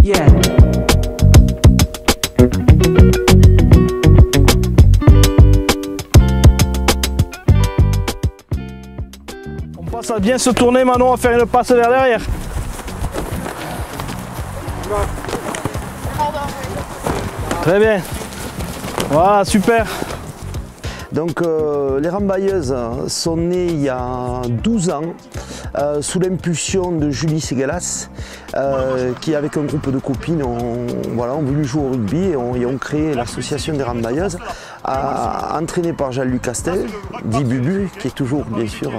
Yeah. On passe à bien se tourner, Manon, à faire une passe vers derrière. Très bien. Voilà, super. Donc les Rambailleuses sont nées il y a 12 ans sous l'impulsion de Julie Ségalas qui avec un groupe de copines ont voulu jouer au rugby et ont créé l'association des Rambailleuses entraînée par Jean-Luc Castel, dit Bubu, qui est toujours bien sûr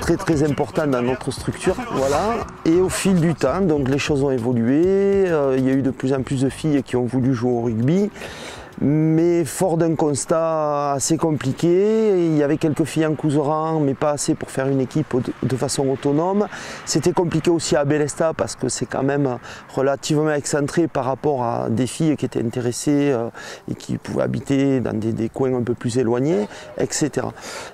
très important dans notre structure. Voilà. Et au fil du temps, donc, les choses ont évolué, il y a eu de plus en plus de filles qui ont voulu jouer au rugby. Mais fort d'un constat assez compliqué, il y avait quelques filles en couserans, mais pas assez pour faire une équipe de façon autonome. C'était compliqué aussi à Bélestat parce que c'est quand même relativement excentré par rapport à des filles qui étaient intéressées et qui pouvaient habiter dans des coins un peu plus éloignés, etc.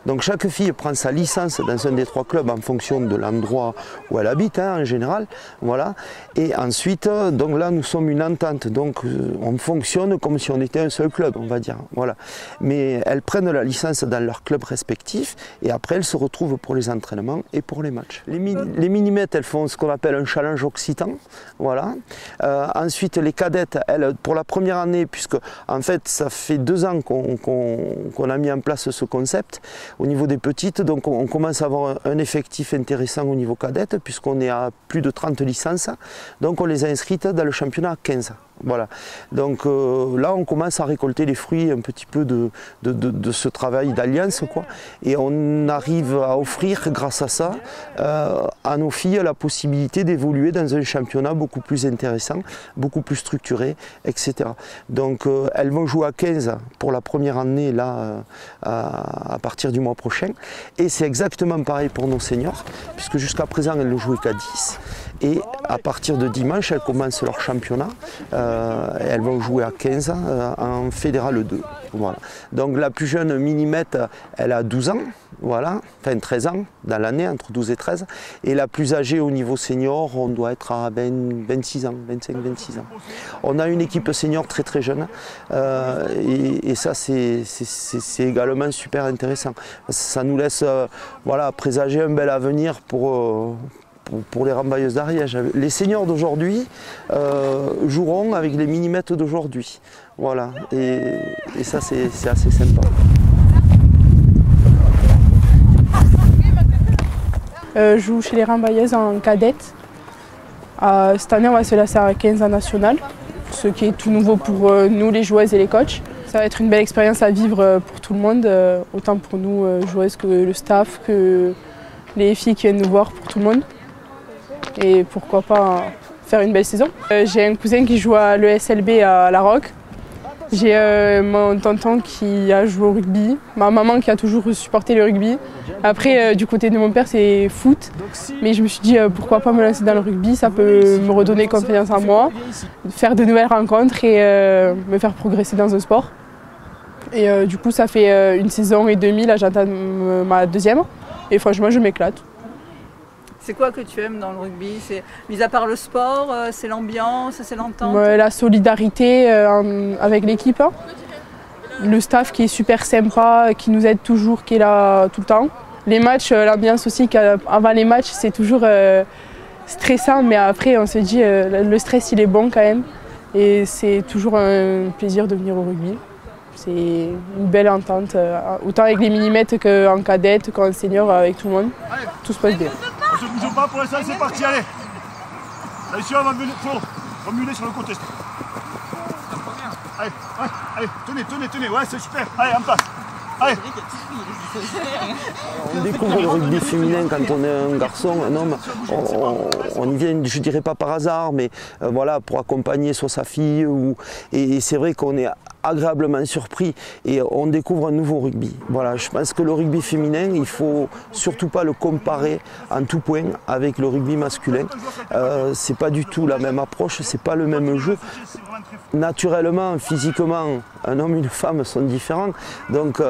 Donc chaque fille prend sa licence dans un des 3 clubs en fonction de l'endroit où elle habite en général. Voilà. Et ensuite, donc là nous sommes une entente, donc on fonctionne comme si on était un seul club, on va dire. Voilà. Mais elles prennent la licence dans leur club respectif et après elles se retrouvent pour les entraînements et pour les matchs. Les minimettes, elles font ce qu'on appelle un challenge occitan. Voilà. Ensuite, les cadettes, elles, pour la première année, puisque en fait ça fait 2 ans qu'on a mis en place ce concept au niveau des petites, donc on commence à avoir un effectif intéressant au niveau cadette puisqu'on est à plus de 30 licences, donc on les a inscrites dans le championnat à 15. Voilà. Donc là on commence à récolter les fruits un petit peu de ce travail d'alliance, quoi. Et on arrive à offrir grâce à ça à nos filles la possibilité d'évoluer dans un championnat beaucoup plus intéressant, beaucoup plus structuré, etc. Donc elles vont jouer à 15 pour la première année là à partir du mois prochain. Et c'est exactement pareil pour nos seniors, puisque jusqu'à présent elles ne jouaient qu'à 10. Et à partir de dimanche, elles commencent leur championnat. Elles vont jouer à 15 en Fédéral 2. Voilà. Donc la plus jeune Minimette, elle a 12 ans, voilà, enfin 13 ans dans l'année, entre 12 et 13. Et la plus âgée au niveau senior, on doit être à 26 ans, 25-26 ans. On a une équipe senior très jeune et ça c'est également super intéressant. Ça nous laisse voilà, présager un bel avenir pour les Rambailleuses d'Ariège. Les seniors d'aujourd'hui joueront avec les minimettes d'aujourd'hui. Voilà, et ça c'est assez sympa. Je joue chez les Rambailleuses en cadette. Cette année on va se lasser à 15 en national, ce qui est tout nouveau pour nous les joueuses et les coachs. Ça va être une belle expérience à vivre pour tout le monde, autant pour nous joueuses que le staff, que les filles qui viennent nous voir, pour tout le monde. Et pourquoi pas faire une belle saison. J'ai un cousin qui joue à l'ESLB à La Roque. J'ai mon tonton qui a joué au rugby, ma maman qui a toujours supporté le rugby. Après, du côté de mon père, c'est foot. Mais je me suis dit, pourquoi pas me lancer dans le rugby, ça peut me redonner confiance en moi, faire de nouvelles rencontres et me faire progresser dans un sport. Et du coup, ça fait 1 saison et demie, là j'entame ma 2e. Et franchement, je m'éclate. C'est quoi que tu aimes dans le rugby? Mis à part le sport, c'est l'ambiance, c'est l'entente? La solidarité avec l'équipe, hein. Le staff qui est super sympa, qui nous aide toujours, qui est là tout le temps. Les matchs, l'ambiance aussi, avant les matchs, c'est toujours stressant, mais après on se dit le stress il est bon quand même. Et c'est toujours un plaisir de venir au rugby. C'est une belle entente, autant avec les minimettes qu'en cadette, qu'en senior, avec tout le monde. Tout se passe bien. On ne se bouge pas pour l'instant, c'est parti, allez. Attention, on va remuler sur le côté. Allez, ouais, allez, tenez, ouais, c'est super. Allez, en place. Allez. On découvre le rugby féminin quand on est un garçon, un homme. On y vient, je dirais pas par hasard, mais voilà, pour accompagner soit sa fille. Et c'est vrai qu'on est agréablement surpris et on découvre un nouveau rugby. Voilà, je pense que le rugby féminin, il ne faut surtout pas le comparer en tout point avec le rugby masculin. C'est pas du tout la même approche, c'est pas le même jeu. Naturellement, physiquement, un homme et une femme sont différents. Donc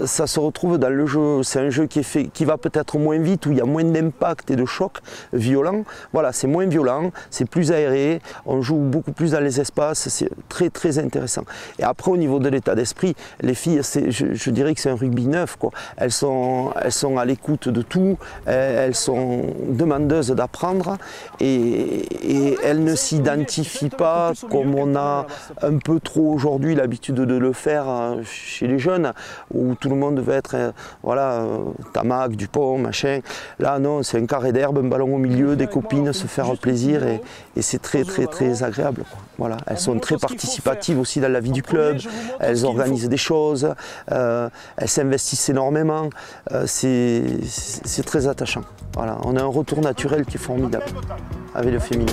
ça se retrouve dans le jeu. C'est un jeu qui va peut-être moins vite, où il y a moins d'impact et de choc violent. Voilà, c'est moins violent, c'est plus aéré, on joue beaucoup plus dans les espaces, c'est très très intéressant. Et après, au niveau de l'état d'esprit, les filles, je dirais que c'est un rugby neuf, quoi. Elles sont à l'écoute de tout, elles sont demandeuses d'apprendre et elles ne s'identifient pas comme on a un peu trop aujourd'hui l'habitude de le faire chez les jeunes, où tout le monde veut être voilà, Tamac, Dupont, machin. Là non, c'est un carré d'herbe, un ballon au milieu, des copines, se faire plaisir et c'est très très très agréable, quoi. Voilà, elles sont très participatives aussi dans la vie du club, elles organisent des choses, elles s'investissent énormément, c'est très attachant. Voilà, on a un retour naturel qui est formidable avec le féminin.